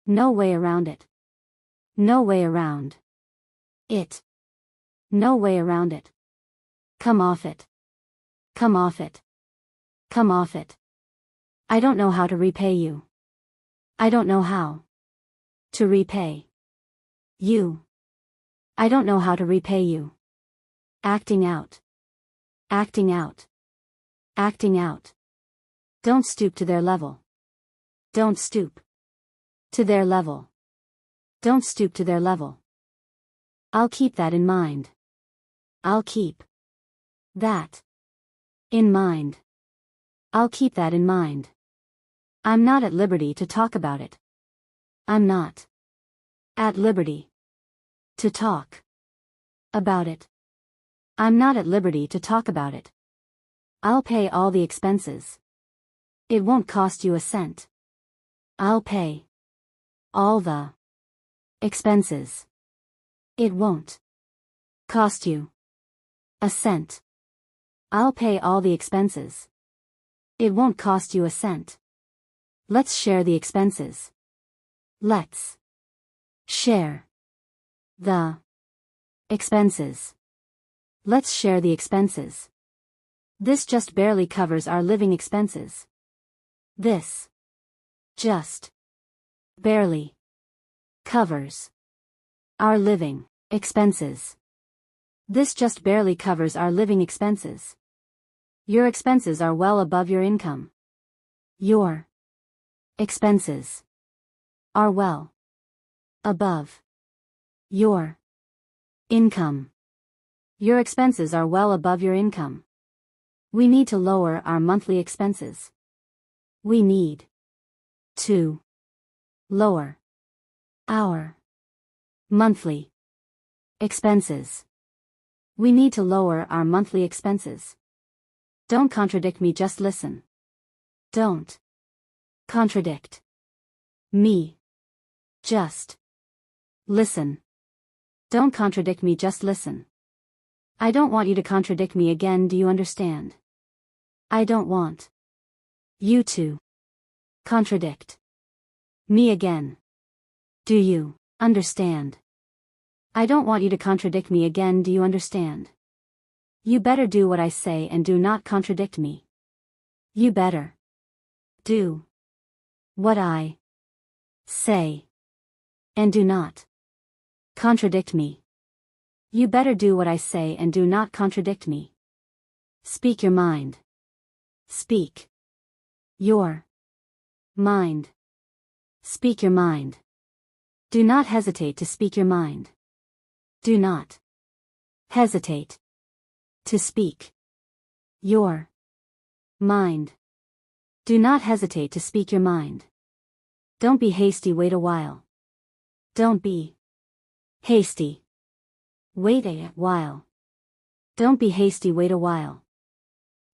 No way around it. No way around it. No way around it. Come off it. Come off it. Come off it. I don't know how to repay you. I don't know how to repay you. I don't know how to repay you. Acting out. Acting out. Acting out. Don't stoop to their level. Don't stoop to their level. Don't stoop to their level. I'll keep that in mind. I'll keep that in mind. I'll keep that in mind. I'm not at liberty to talk about it. I'm not at liberty to talk about it. I'm not at liberty to talk about it. I'll pay all the expenses. It won't cost you a cent. I'll pay all the expenses. It won't cost you a cent. I'll pay all the expenses. It won't cost you a cent. Let's share the expenses. Let's share the expenses. Let's share the expenses. This just barely covers our living expenses. This just barely covers our living expenses. This just barely covers our living expenses. Your expenses are well above your income. Your expenses are well above your income. Your expenses are well above your income. We need to lower our monthly expenses. We need to lower our monthly expenses. We need to lower our monthly expenses. Don't contradict me, just listen. Don't contradict me. Just listen. Don't contradict me, just listen. I don't want you to contradict me again, do you understand? I don't want you to contradict me again. Do you understand? I don't want you to contradict me again, do you understand? You better do what I say and do not contradict me. You better do what I say and do not contradict me. You better do what I say and do not contradict me. Speak your mind. Speak your mind. Speak your mind. Do not hesitate to speak your mind. Do not hesitate to speak your mind. Do not hesitate to speak your mind. Don't be hasty, wait a while. Don't be hasty. Wait a while. Don't be hasty, wait a while.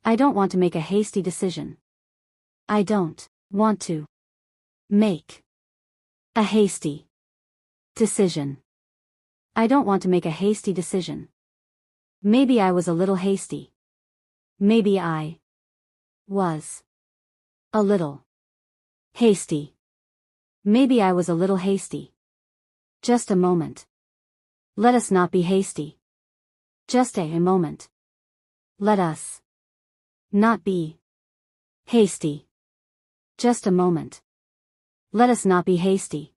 I don't want to make a hasty decision. I don't want to make a hasty decision. I don't want to make a hasty decision. Maybe I was a little hasty. Maybe I was a little hasty. Maybe I was a little hasty. Just a moment. Let us not be hasty. Just a moment. Let us not be hasty. Just a moment. Let us not be hasty.